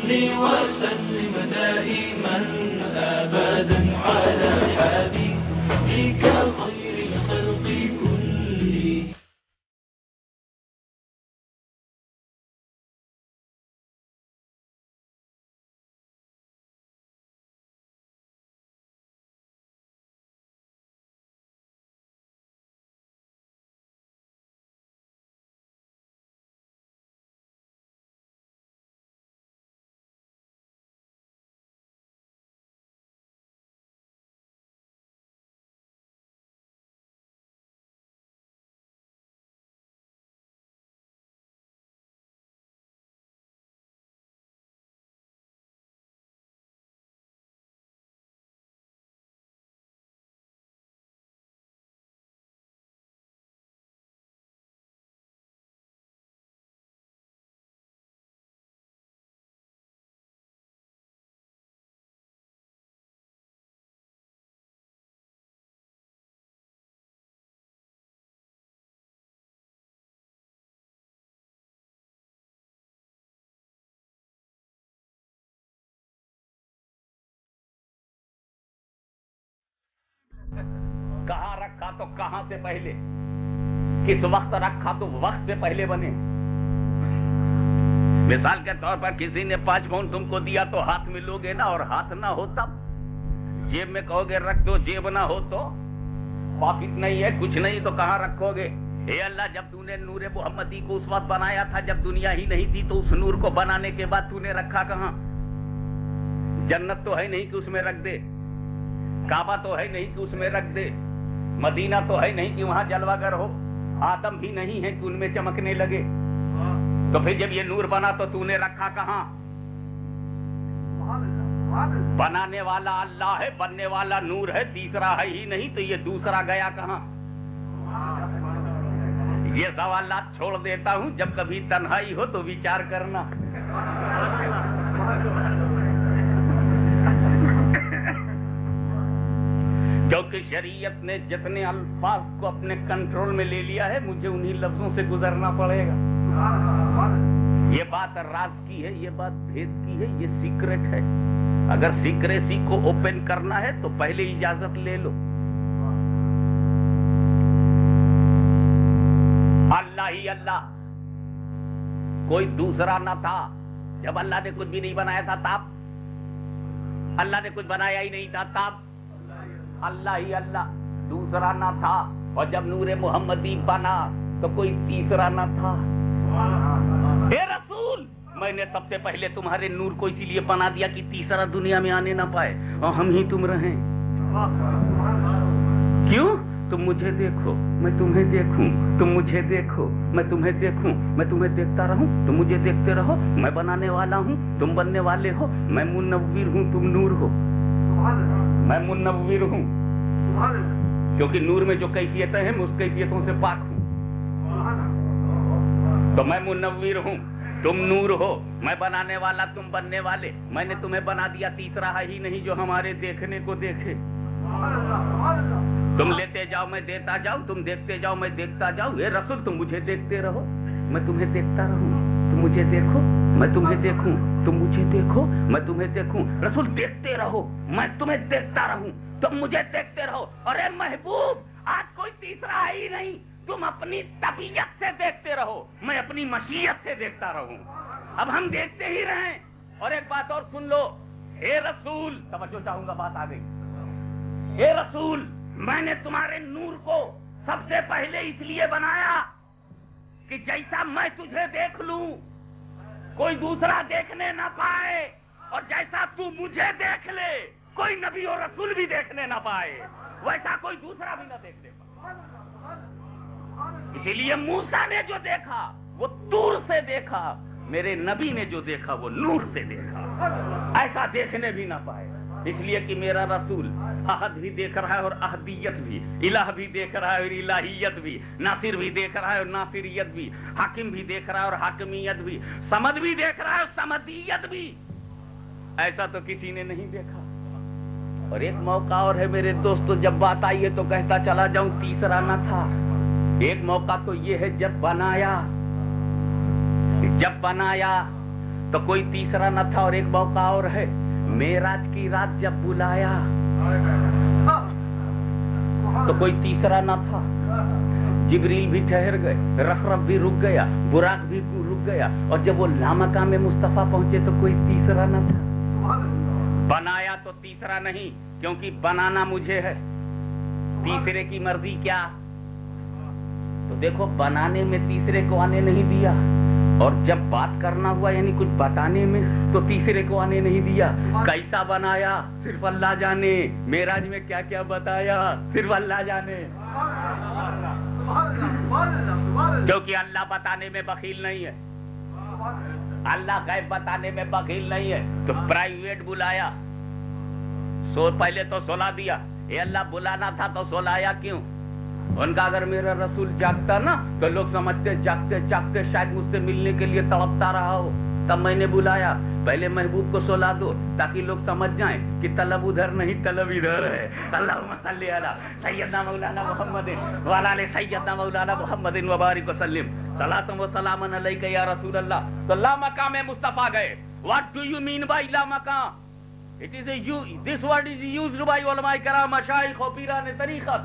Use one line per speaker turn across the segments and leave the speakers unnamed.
صل وسلم دائما أبدا على حبيبك خير الخلق كلهم.
کہاں رکھا تو کہاں سے پہلے، کس وقت رکھا تو وقت سے پہلے بنے. مثال کے طور پر کسی نے 5 پاؤنڈ تم کو دیا تو ہاتھ میں لوگے نا، اور ہاتھ نہ ہو تب جیب میں کہو گے رکھ دو، جیب نہ ہو تو پاکٹ نہیں ہے کچھ نہیں تو کہاں رکھو گے؟ اے اللہ، جب تو نے نور محمدی کو اس وقت بنایا تھا جب دنیا ہی نہیں تھی، تو اس نور کو بنانے کے بعد تو نے رکھا کہاں؟ جنت تو ہے نہیں کہ اس میں رکھ دے، کعبہ تو ہے نہیں کہ اس میں رکھ دے، مدینہ تو ہے نہیں کہ وہاں جلوہ گر ہو، آدم بھی نہیں ہے کہ ان میں چمکنے لگے. تو پھر جب یہ نور بنا تو نے رکھا کہاں؟ بنانے والا اللہ ہے، بننے والا نور ہے، تیسرا ہے ہی نہیں، تو یہ دوسرا گیا کہاں؟ یہ سوالات چھوڑ دیتا ہوں، جب کبھی تنہائی ہو تو وچار کرنا. کیونکہ شریعت نے جتنے الفاظ کو اپنے کنٹرول میں لے لیا ہے، مجھے انہی لفظوں سے گزرنا پڑے گا. یہ بات راز کی ہے، یہ بات بھید کی ہے، یہ سیکرٹ ہے. اگر سیکریسی کو اوپن کرنا ہے تو پہلے اجازت لے لو. اللہ ہی اللہ، کوئی دوسرا نہ تھا. جب اللہ نے کچھ بھی نہیں بنایا تھا تب، اللہ نے کچھ بنایا ہی نہیں تھا تب، اللہ ہی اللہ، دوسرا نہ تھا. اور جب نور محمدی بنا تو کوئی تیسرا نہ تھا. اے رسول، میں نے سب سے پہلے تمہارے نور کو اسی لیے بنا دیا کہ تیسرا دنیا میں آنے نہ پائے اور ہم ہی تم رہیں. کیوں؟ تم مجھے دیکھو میں تمہیں دیکھوں، تم مجھے دیکھو میں تمہیں دیکھوں، میں تمہیں دیکھتا رہوں تم مجھے دیکھتے رہو. میں بنانے والا ہوں، تم بننے والے ہو. میں منور ہوں، تم نور ہو. میں منور ہوں کیونکہ نور میں جو کیفیتیں ہیں میں اس کیفیتوں سے پاک ہوں. تو میں منور ہوں، تم نور ہو. میں بنانے والا، تم بننے والے. میں نے تمہیں بنا دیا، تیسرا ہے ہی نہیں جو ہمارے دیکھنے کو دیکھے. تم لیتے جاؤ میں دیتا جاؤں، تم دیکھتے جاؤ میں دیکھتا جاؤں. اے رسول، تم مجھے دیکھتے رہو میں تمہیں دیکھتا رہوں. تم مجھے دیکھو میں تمہیں دیکھوں، تم مجھے دیکھو میں تمہیں دیکھوں. رسول، دیکھتے رہو میں تمہیں دیکھتا رہوں، تم مجھے دیکھتے رہو. اور اے محبوب، آج کوئی تیسرا ہے ہی نہیں. تم اپنی طبیعت سے دیکھتے رہو، میں اپنی مشیت سے دیکھتا رہوں. اب ہم دیکھتے ہی رہیں. اور ایک بات اور سن لو. اے رسول، توجہ چاہوں گا، بات آ گئی. اے رسول، میں نے تمہارے نور کو سب سے پہلے اس لیے بنایا کہ جیسا میں تجھے دیکھ لوں کوئی دوسرا دیکھنے نہ پائے، اور جیسا تو مجھے دیکھ لے کوئی نبی اور رسول بھی دیکھنے نہ پائے، ویسا کوئی دوسرا بھی نہ دیکھ لے پائے. اسی لیے موسیٰ نے جو دیکھا وہ طور سے دیکھا، میرے نبی نے جو دیکھا وہ نور سے دیکھا. ایسا دیکھنے بھی نہ پائے. اس لیے کہ میرا رسول احد بھی دیکھ رہا ہے اور احدیت بھی، الہ بھی دیکھ رہا ہے اور الہیت بھی، ناصر بھی دیکھ رہا ہے اور ناصریت بھی، حاکم بھی دیکھ رہا ہے اور حاکمیت بھی، صمد بھی دیکھ رہا ہے اور صمدیت بھی. ایسا تو کسی نے نہیں دیکھا. اور ایک موقع اور ہے میرے دوستو، جب بات آئی ہے تو کہتا چلا جاؤں تیسرا نہ تھا. ایک موقع تو یہ ہے جب بنایا تو کوئی تیسرا نہ تھا. اور ایک موقع اور ہے, معراج کی رات جب بلایا تو کوئی تیسرا نہ تھا. جبریل بھی ٹھہر گئے, رخرف بھی رک گیا, براق بھی رک گیا, اور جب وہ لامکان میں مصطفیٰ پہنچے تو کوئی تیسرا نہ تھا. بنایا تو تیسرا نہیں, کیونکہ بنانا مجھے ہے, تیسرے کی مرضی کیا. تو دیکھو, بنانے میں تیسرے کو آنے نہیں دیا, اور جب بات کرنا ہوا یعنی کچھ بتانے میں تو تیسرے کو آنے نہیں دیا. کیسا بنایا صرف اللہ جانے, معراج میں کیا کیا بتایا صرف اللہ جانے. کیونکہ اللہ بتانے میں بخیل نہیں ہے, اللہ غیب بتانے میں بخیل نہیں ہے. تو پرائیویٹ بلایا, پہلے تو سلا دیا. اے اللہ بلانا تھا تو سلایا کیوں؟ ان کا اگر میرا رسول جاگتا نا تو لوگ سمجھتے جاگتے جاگتے شاید مجھ سے ملنے کے لیے تڑپتا رہا ہو, تب میں نے بلایا. پہلے محبوب کو سلا دو تاکہ لوگ سمجھ جائیں کہ طلب ادھر نہیں, طلب ادھر ہے. اللہم صلی علی سیدنا مولانا محمد وعلی آل سیدنا مولانا محمد وبارک وسلم. صلاۃ و سلام علیک یا رسول اللہ. تو لامکان میں مصطفیٰ گئے. What do you mean by لامکان? It is this word is used by علماء کرام, مشائخ و پیران طریقت.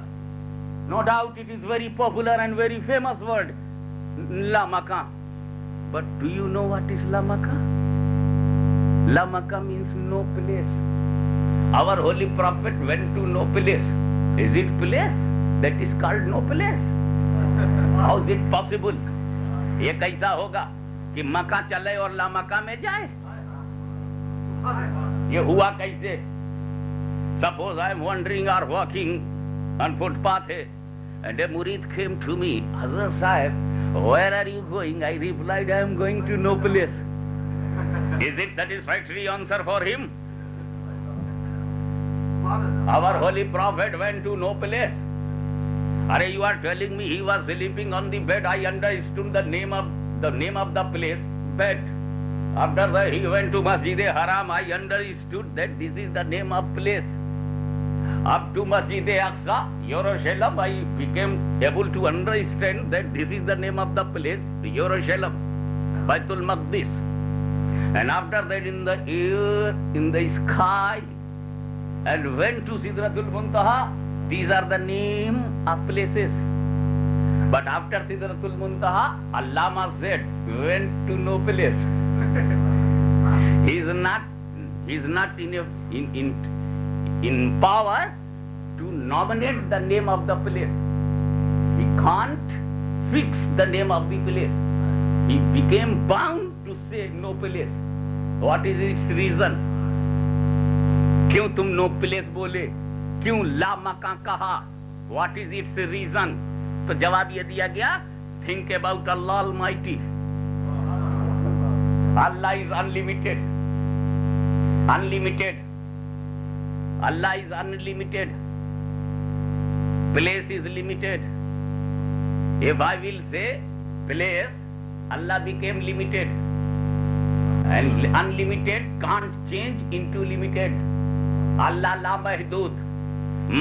No doubt it is very popular and very famous word, لامکان. But do you know what is لامکان? لامکان means no place. Our holy prophet went to no place. Is it place? That is called no place. How is it possible? یہ کیسا ہوگا کہ مکان چلے اور لامکان میں جائے؟ یہ ہوا کیسے؟ Suppose I am wandering or walking on footpath and a murid came to me, Hazrat Sahib, where are you going? I replied, I am going to no place. Is it satisfactory answer for him? Our holy prophet went to no place. Are you are telling me he was sleeping on the bed? I understood the name of the place, bed. After that he went to Masjid-e-Haram. I understood that this is the name of place. Up to Masjid-e-Aqsa, Jerusalem, I became able to understand that this is the name of the place, Jerusalem, Baitul Maqdis. And after that in the air, in the sky, and went to Sidratul Muntaha. These are the name of places. But after Sidratul Muntaha, Allama said, went to no place. He is not in power to nominate the name of the place. He can't fix the name of the place. He became bound to say no place. What is its reason? کیوں تم نو place بولے, کیوں لامکان کہا, what is it's reason? تو جواب یہ دیا گیا, think about Allah almighty. Allah is unlimited, unlimited. Allah is unlimited, place is limited. If I will say place, Allah became limited, and unlimited can't change into limited. اللہ لامحدود.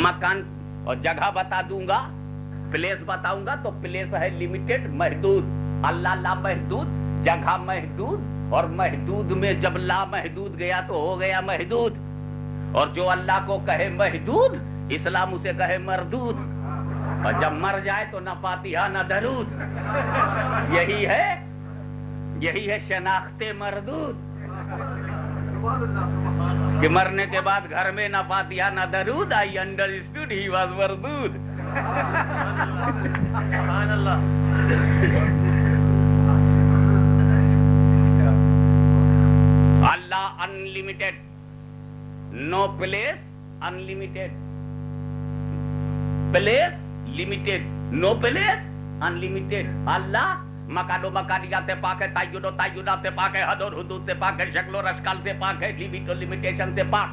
مکان اور جگہ بتا دوں گا, پلیس بتاؤں گا تو پلیس ہے لمیٹڈ, محدود. اللہ لامحدود, جگہ محدود, اور محدود میں جب لامحدود گیا تو ہو گیا محدود. اور جو اللہ کو کہے محدود, اسلام اسے کہے مردود. اور جب مر جائے تو نہ فاتحہ نہ درود. یہی ہے شناخت مردود, کہ مرنے کے بعد گھر میں نہ فاتحہ نہ درود. I understood he was مردود. سبحان اللہ. اللہ unlimited, no place unlimited, place limited, no place unlimited. اللہ مکان و مکانیات سے پاک ہے, تعین و تعینات سے پاک ہے, حد اور حدود سے پاک ہے, شکل و اشکال سے پاک ہے, لیمٹ اور لمیٹیشن سے پاک.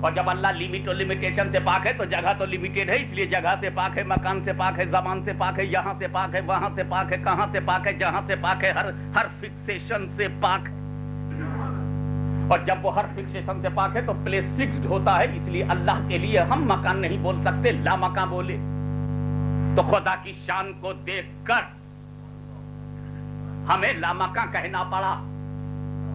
اور جب اللہ لیمٹ اور لمیٹیشن سے پاک ہے تو جگہ تو لمیٹیڈ ہے, اس لیے جگہ سے پاک ہے, مکان سے پاک ہے, زمان سے پاک ہے, یہاں سے پاک ہے, وہاں سے پاک ہے, کہاں سے پاک ہے, جہاں سے پاک ہے, ہر فکسیشن سے پاک ہے. اور جب وہ ہر فکسیشن سے پاک ہے تو پلیس فکسڈ ہوتا ہے. اس لیے اللہ کے لیے ہم مکان نہیں بول سکتے, لامکان بولے. تو خدا کی شان کو دیکھ کر ہمیں لامکان کہنا پڑا.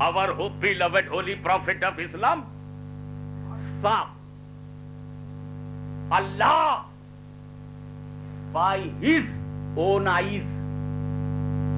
our beloved holy prophet of Islam saw Allah by his own eyes.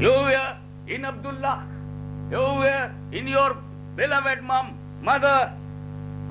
You were in Abdullah, you were in your beloved mother,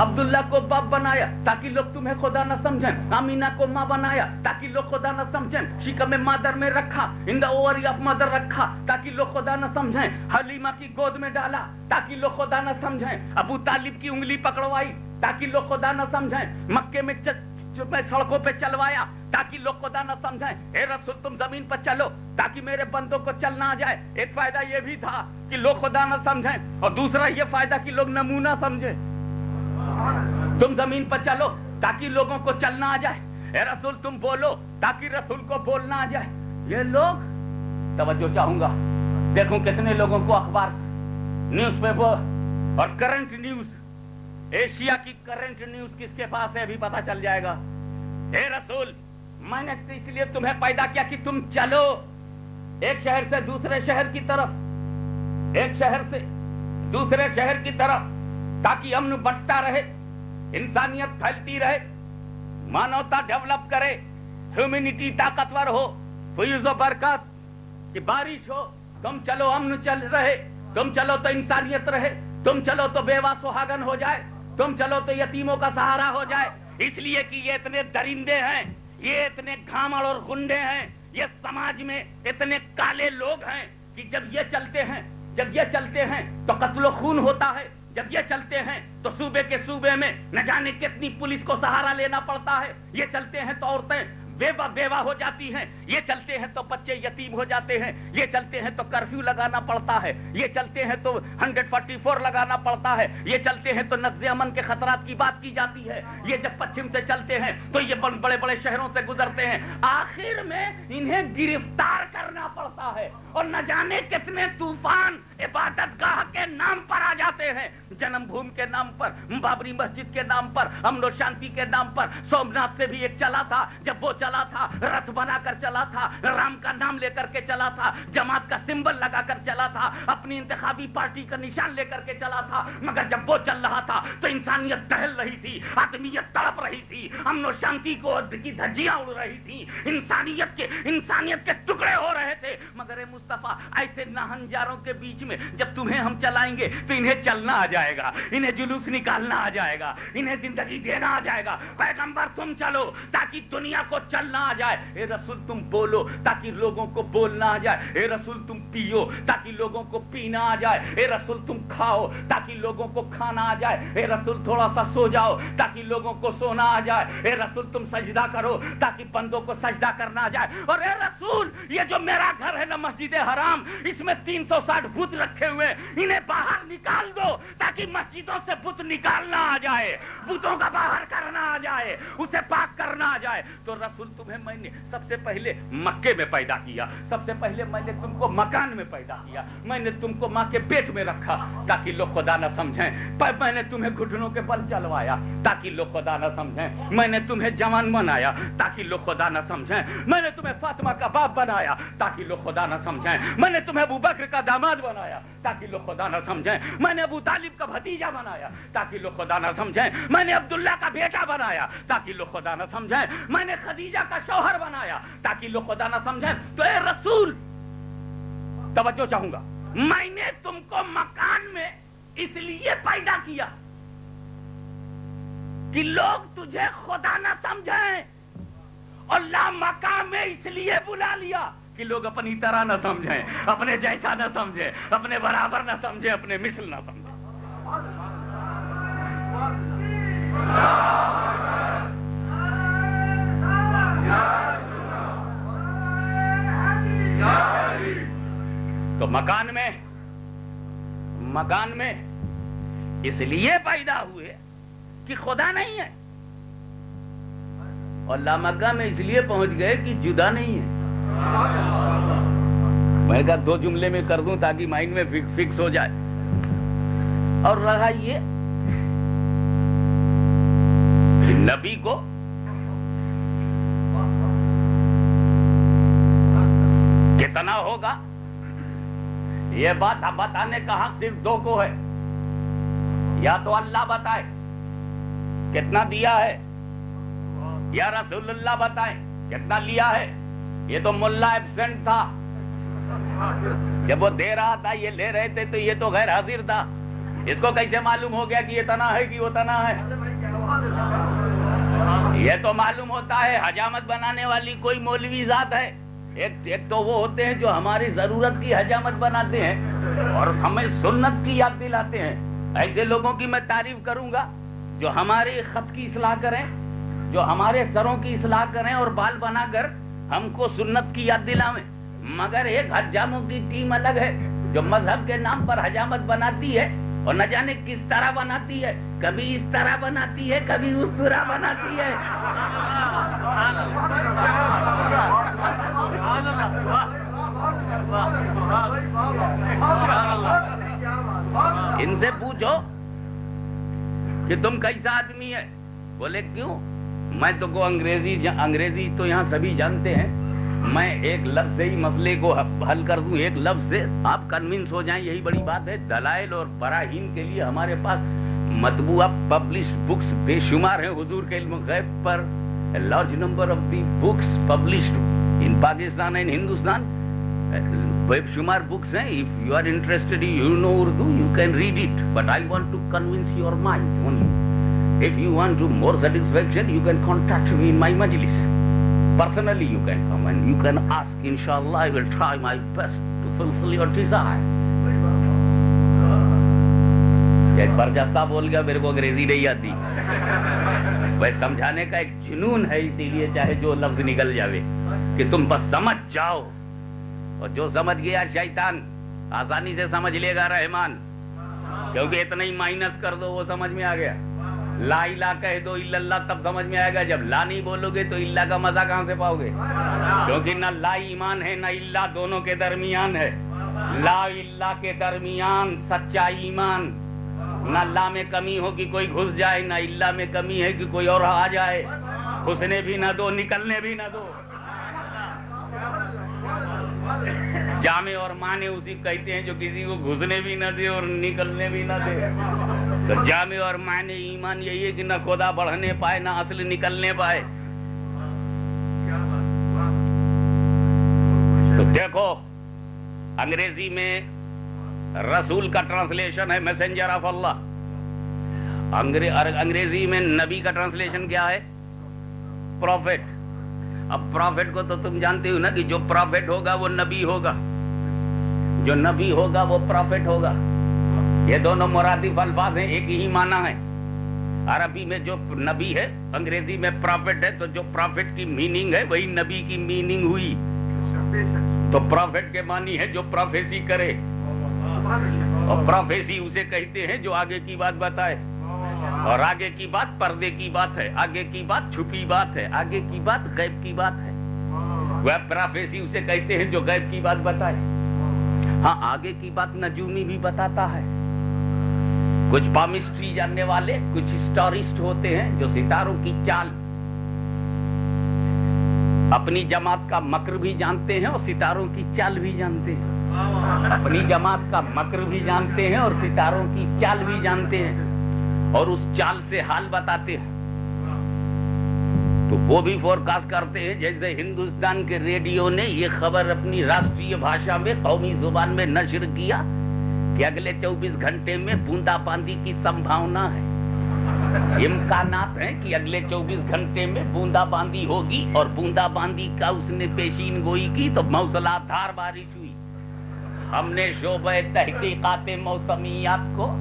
عبداللہ کو باپ بنایا تاکہ لوگ تمہیں خدا نہ سمجھیں. آمینہ کو ماں بنایا تاکہ لوگ خدا نہ سمجھیں. شکم مادر میں رکھا, ان دا اووری آف مدر رکھا تاکہ لوگ خدا نہ سمجھیں. حلیمہ کی گود میں ڈالا تاکہ لوگ خدا نہ سمجھیں. ابو طالب کی انگلی پکڑوائی تاکہ لوگ خدا نہ سمجھیں. مکے میں سڑکوں پہ چلوایا تاکہ لوگ خدا نہ سمجھیں. اے رسول تم زمین پر چلو تاکہ میرے بندوں کو چلنا آ جائے. ایک فائدہ یہ بھی تھا کہ لوگ خدا نہ سمجھیں, اور دوسرا یہ فائدہ کہ لوگ نمونہ سمجھیں. تم زمین پر چلو تاکہ لوگوں کو چلنا آ جائے. اے رسول تم بولو تاکہ رسول کو بولنا آ جائے. یہ لوگ, توجہ چاہوں گا, دیکھوں کتنے لوگوں کو اخبار, نیوز پیپر اور کرنٹ نیوز, ایشیا کی کرنٹ نیوز کس کے پاس ہے ابھی پتا چل جائے گا. اے رسول میں نے اس لیے تمہیں پیدا کیا کہ تم چلو ایک شہر سے دوسرے شہر کی طرف, ایک شہر سے دوسرے شہر کی طرف, تاکہ امن بٹتا رہے, انسانیت پھیلتی رہے, مانوتا ڈیولپ کرے, ہیومینٹی طاقتور ہو, فیض و برکات کی بارش ہو. تم چلو امن چل رہے, تم چلو تو انسانیت رہے, تم چلو تو بیوہ سہاگن ہو جائے, تم چلو تو یتیموں کا سہارا ہو جائے. اس لیے کہ یہ اتنے درندے ہیں, یہ اتنے گھامڑ اور گنڈے ہیں, یہ سماج میں اتنے کالے لوگ ہیں کہ جب یہ چلتے ہیں تو قتل و خون ہوتا ہے. جب یہ چلتے ہیں تو صوبے کے صوبے میں نہ جانے کتنی پولیس کو سہارا لینا پڑتا ہے. یہ چلتے ہیں تو عورتیں بیوہ ہو جاتی ہیں, یہ چلتے ہیں تو بچے یتیم ہو جاتے ہیں, یہ چلتے ہیں تو کرفیو لگانا پڑتا ہے, یہ چلتے ہیں تو 144 لگانا پڑتا ہے, یہ چلتے ہیں تو نقض امن کے خطرات کی بات کی جاتی ہے. یہ جب پچھم سے چلتے ہیں تو یہ بڑے بڑے شہروں سے گزرتے ہیں, آخر میں انہیں گرفتار کرنا پڑتا ہے. اور نہ جانے کتنے طوفان عبادت گاہ کے نام پر آ جاتے ہیں, جنم بھوم کے نام پر, بابری مسجد کے نام پر, امن و شانتی کے نام پر. سومناتھ سے بھی ایک چلا تھا, جب وہ چلا تھا رتھ بنا کر چلا تھا, رام کا نام لے کر کے چلا تھا, جماعت کا سمبل لگا کر چلا تھا, اپنی انتخابی پارٹی کا نشان لے کر کے چلا تھا. مگر جب وہ چل رہا تھا تو انسانیت دہل رہی تھی, آدمیت تڑپ رہی تھی, امن و شانتی کی دھجیاں اڑ رہی تھی, انسانیت کے ٹکڑے ہو رہے تھے. مگر اے مصطفیٰ, ایسے ناہنجاروں کے بیچ میں جب تمہیں ہم چلائیں گے تو انہیں چلنا آ جائے گا, انہیں جلوس نکالنا آ جائے گا, انہیں زندگی دینا آ جائے گا. پیغمبر تم چلو تاکہ دنیا کو چلنا آ جائے. اے رسول تم بولو تاکہ لوگوں کو بولنا آ جائے. اے رسول تم پیو تاکہ لوگوں کو پینا آ جائے. اے رسول تم کھاؤ تاکہ لوگوں کو کھانا آ جائے. اے رسول تھوڑا سا سو جاؤ تاکہ لوگوں کو سونا آ جائے. اے رسول تم سجدہ کرو تاکہ بندوں کو سجدہ کرنا آ جائے. اور اے رسول یہ جو میرا گھر ہے نا مسجد حرام, اس میں 360 بت رکھے ہوئے, انہیں باہر نکال دو تاکہ مسجدوں سے بت نکالنا آ جائے, بتوں کا باہر کرنا آ جائے, اسے پاک کرنا آ جائے. تو رسول تمہیں میں نے سب سے پہلے مکے میں پیدا کیا, سب سے پہلے میں نے تم کو مکان میں پیدا کیا, میں نے تم کو ماں کے پیٹ میں رکھا تاکہ لوگ خدا نہ سمجھیں. میں نے تمہیں گھٹنوں کے بل چلوایا تاکہ لوگ خدا نہ سمجھیں. میں نے تمہیں جوان بنایا تاکہ لوگ خدا نہ سمجھیں. میں نے تمہیں فاطمہ کا باپ بنایا تاکہ لوگ خدا نہ سمجھیں. میں نے تمہیں ابو بکر کا داماد بنایا تاکہ لوگ خدا نہ سمجھیں. میں نے ابو طالب کا بھتیجا بنایا تاکہ لوگ خدا نہ سمجھیں. میں نے عبداللہ کا بیٹا بنایا تاکہ لوگ خدا نہ سمجھیں. میں نے خدیجہ کا شوہر بنایا تاکہ لوگ خدا نہ سمجھیں. تو اے رسول توجہ چاہوں گا, میں نے تم کو مکان میں اس لیے پیدا کیا کہ لوگ تجھے خدا نہ سمجھیں, اور لامکان میں اس لیے بلا لیا کہ لوگ اپنی طرح نہ سمجھیں, اپنے جیسا نہ سمجھیں, اپنے برابر نہ سمجھیں, اپنے مثل نہ سمجھیں. تو مکان میں اس لیے پیدا ہوئے کہ خدا نہیں ہے, اور لامکہ میں اس لیے پہنچ گئے کہ جدا نہیں ہے. میں کہا 2 جملے میں کر دوں تاکہ مائنڈ میں فکس ہو جائے. اور رہا یہ کہ نبی کو کتنا ہوگا, یہ بات اب بتانے کا حق صرف 2 کو ہے. یا تو اللہ بتائے کتنا دیا ہے, یا رسول اللہ بتائیں کتنا لیا ہے. یہ تو ملا ایبسنٹ تھا, جب وہ دے رہا تھا یہ لے رہے تھے تو یہ تو غیر حاضر تھا. اس کو کیسے معلوم ہو گیا کہ یہ تنا ہے کہ وہ تنا ہے؟ یہ تو معلوم ہوتا ہے حجامت بنانے والی کوئی مولوی ذات ہے. ایک تو وہ ہوتے ہیں جو ہماری ضرورت کی حجامت بناتے ہیں اور ہمیں سنت کی یاد دلاتے ہیں. ایسے لوگوں کی میں تعریف کروں گا جو ہمارے خط کی اصلاح کریں, جو ہمارے سروں کی اصلاح کریں اور بال بنا کر ہم کو سنت کی یاد دلاویں. مگر ایک حجاموں کی ٹیم الگ ہے جو مذہب کے نام پر حجامت بناتی ہے اور نہ جانے کس طرح بناتی ہے. کبھی اس طرح بناتی ہے, کبھی اس طرح بناتی ہے. ان سے پوچھو کہ تم کیسا آدمی ہے؟ بولے کیوں؟ میں تو کو انگریزی تو یہاں سبھی جانتے ہیں. میں ایک لفظ سے ہی مسئلے کو حل کر دوں, ایک لفظ سے آپ کنونس ہو جائیں, یہی بڑی بات ہے. دلائل اور براہین کے لیے ہمارے پاس مطبوعہ پبلشڈ بکس بے شمار ہیں حضور کے علم غیب پر. Large number of the books published in Pakistan and Hindustan, بے شمار بکس ہیں. if you are interested, you know Urdu, you can read it, but I want to convince your mind only. If you want to more satisfaction, you can contact me in my majlis. Personally you can come and you can ask. Inshallah I will try my best to fulfill your desire. ایک برجستہ بول گیا میرے کو انگریزی نہیں آتی. وہ سمجھانے کا ایک جنون ہے, اسی لیے چاہے جو لفظ نکل جاوے کہ تم بس سمجھ جاؤ. اور جو سمجھ گیا شیطان آسانی سے سمجھ لے گا رحمان, کیونکہ اتنا ہی مائنس کر دو وہ سمجھ میں آ گیا. لا الہ کہہ دو الا اللہ تب سمجھ میں آئے گا. جب لا نہیں بولو گے تو اللہ کا مزہ کہاں سے پاؤ گے؟ کیونکہ نہ لا ایمان ہے نہ اللہ, دونوں کے درمیان ہے. لا اللہ کے درمیان سچا ایمان. نہ لا میں کمی ہو کہ کوئی گھس جائے, نہ اللہ میں کمی ہے کہ کوئی اور آ جائے. گھسنے بھی نہ دو, نکلنے بھی نہ دو. جامع اور معنی اسی کہتے ہیں جو کسی کو گھسنے بھی نہ دے اور نکلنے بھی نہ دے. تو جامع اور معنی ایمان یہی ہے کہ نہ خدا بڑھنے پائے نہ اصل نکلنے پائے. تو دیکھو انگریزی میں رسول کا ٹرانسلیشن ہے میسنجر آف اللہ. انگریزی میں نبی کا ٹرانسلیشن کیا ہے؟ پروفیٹ. اب پروفیٹ کو تو تم جانتے ہو نا کہ جو پروفیٹ ہوگا وہ نبی ہوگا, جو نبی ہوگا وہ پروفیٹ ہوگا. یہ دونوں مرادف الفاظ ہیں, ایک ہی معنی ہے. عربی میں جو نبی ہے انگریزی میں پروفیٹ ہے, تو جو پروفیٹ کی میننگ ہے وہی نبی کی میننگ ہوئی. تو پروفیٹ کے معنی ہے جو پروفیسی کرے, اور پروفیسی اسے کہتے ہیں جو آگے کی بات بتائے. اور آگے کی بات پردے کی بات ہے, آگے کی بات چھپی بات ہے, آگے کی بات غیب کی بات ہے. وہ پروفیسی اسے کہتے ہیں جو غیب کی بات بتائے. ہاں آگے کی بات نجومی بھی بتاتا ہے. کچھ پامسٹری جاننے والے, کچھ ہسٹورسٹ ہوتے ہیں جو ستاروں کی چال, اپنی جماعت کا مکر بھی جانتے ہیں اور ستاروں کی چال بھی جانتے ہیں. اپنی جماعت کا مکر بھی جانتے ہیں اور ستاروں کی چال بھی جانتے ہیں, اور اس چال سے حال بتاتے ہیں. تو وہ بھی فورکاسٹ کرتے ہیں. جیسے ہندوستان کے ریڈیو نے یہ خبر اپنی راشٹریہ بھاشا میں قومی زبان میں نشر کیا کہ اگلے 24 گھنٹے میں بوندا باندی کی سمبھاونا ہے. امکانات ہیں کہ اگلے 24 گھنٹے میں بوندا باندی ہوگی, اور بوندا باندی کا اس نے پیشین گوئی کی تو موسلا دھار بارش ہوئی. ہم نے شعبہ تحقیقات موسمیات کو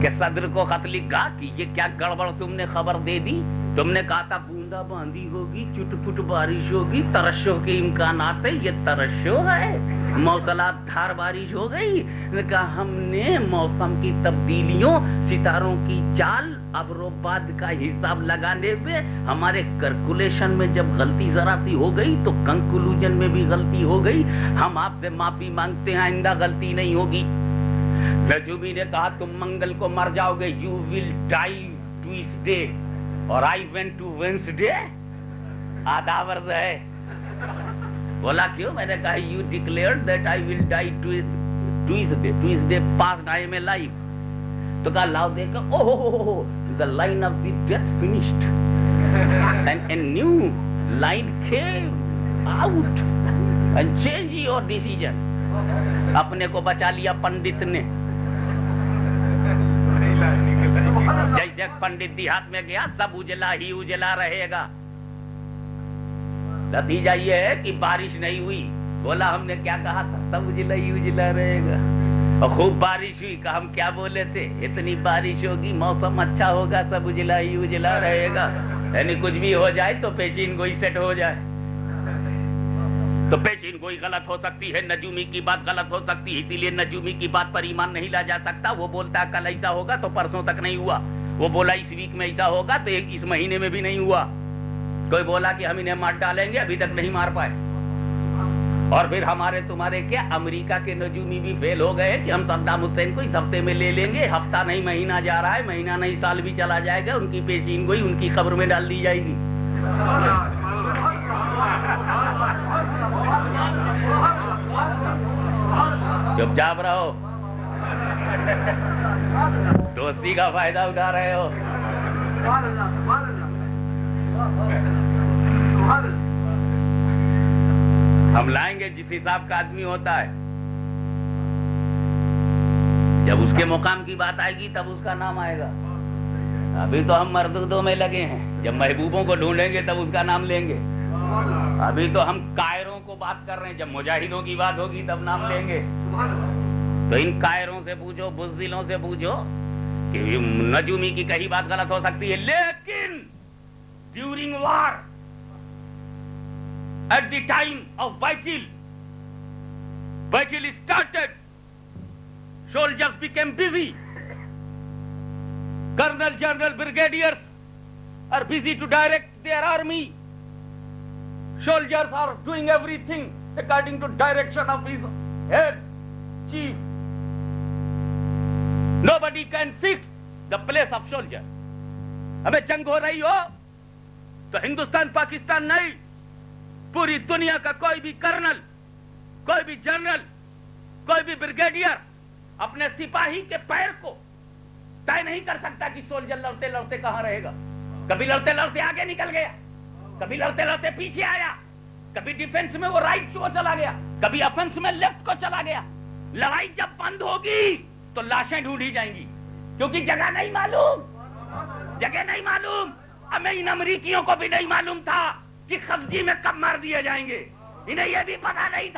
کہ صدر کو خط لکھا کہ یہ کیا گڑبڑ تم نے خبر دے دی. تم نے کہا تھا بوندا باندی ہوگی, چٹ پٹ بارش ہوگی, ترشح کے امکانات ہے. یہ ترشح ہے, موسلات دھار بارش ہو گئی. کہا ہم نے موسم کی تبدیلیوں, ستاروں کی چال, ابروباد کا حساب لگانے میں ہمارے کیلکولیشن میں جب غلطی ذرا سی ہو گئی تو کنکلوژن میں بھی غلطی ہو گئی. ہم آپ سے معافی مانگتے ہیں, آئندہ غلطی نہیں ہوگی. نجومی نے کہا تم منگل کو مر جاؤ گے, یو ول ڈائی ٹیوزڈے, اور آئی وینٹ ٹو وینسڈے. آدھا ورز ہے. بولا کیوں؟ میں نے کہا you declared that I will dye Tuesday. Tuesday passed, I am alive. تو کہا لاؤ دیکھا, اوہ the line of the death finished and a new line came out and changed your decision. اپنے کو بچا لیا پنڈت نے. جیسے پنڈت دیہات میں گیا سب اجلا ہی اجلا رہے گا. نتیجہ یہ ہے کہ بارش نہیں ہوئی. بولا ہم نے کیا کہا تھا, سب اجلا ہی اجلا رہے گا. اور خوب بارش ہوئی, کہ ہم کیا بولے تھے, اتنی بارش ہوگی, موسم اچھا ہوگا, سب اجلا ہی اجلا رہے گا. یعنی کچھ بھی ہو جائے تو پیشین گوئی سیٹ ہو جائے. تو پیشین گوئی غلط ہو سکتی ہے, نجومی کی بات غلط ہو سکتی ہے, اسی لیے نجومی کی بات پر ایمان نہیں لا جا سکتا. وہ بولتا کل ایسا ہوگا تو پرسوں تک نہیں ہوا. وہ بولا اس ویک میں ایسا ہوگا تو اس مہینے میں بھی نہیں ہوا. کوئی بولا کہ ہم انہیں مار ڈالیں گے, ابھی تک نہیں مار پائے. اور پھر ہمارے تمہارے کیا امریکہ کے نجومی بھی فیل ہو گئے کہ ہم صدام حسین کو اس ہفتے میں لے لیں گے. ہفتہ نہیں مہینہ جا رہا ہے, مہینہ نہیں سال بھی چلا جائے گا, ان کی پیشین گوئی ان کی قبر میں ڈال دی جائے گی. چپ چاپ رہو, دوستی کا فائدہ اٹھا رہے ہو. ہم لائیں گے جس حساب کا آدمی ہوتا ہے. جب اس کے مقام کی بات آئے گی تب اس کا نام آئے گا. ابھی تو ہم مردودوں میں لگے ہیں, جب محبوبوں کو ڈھونڈیں گے تب اس کا نام لیں گے. ابھی تو ہم قائروں کو بات کر رہے ہیں, جب مجاہدوں کی بات ہوگی تب نام لیں گے. تو ان قائروں سے پوچھو, بزدلوں سے پوچھو کہ نجومی کی کہیں بات غلط ہو سکتی ہے, لیکن during war at the time of battle started, soldiers became busy, colonel, general, brigadiers are busy to direct their army. Soldiers are doing everything according to direction of his head chief. Nobody can fix the place of soldier. ہمیں جنگ ہو رہی ہو تو ہندوستان پاکستان نہیں, پوری دنیا کا کوئی بھی کرنل, کوئی بھی جنرل, کوئی بھی بریگیڈیئر اپنے سپاہی کے پیر کو طے نہیں کر سکتا کہ سولجر لڑتے لڑتے کہاں رہے گا. کبھی لڑتے لڑتے آگے نکل گیا, کبھی لڑتے لڑتے پیچھے آیا, کبھی ڈیفنس میں وہ رائٹ کو چلا گیا, کبھی افنس میں لیفٹ کو چلا گیا. لڑائی جب بند ہوگی تو لاشیں ڈھونڈی جائیں گی, کیونکہ جگہ نہیں معلوم, جگہ نہیں معلوم. ہمیں ان امریکیوں کو بھی نہیں معلوم تھا کہ خبجی میں کب مار دیے جائیں گے, انہیں یہ بھی پتا نہیں تھا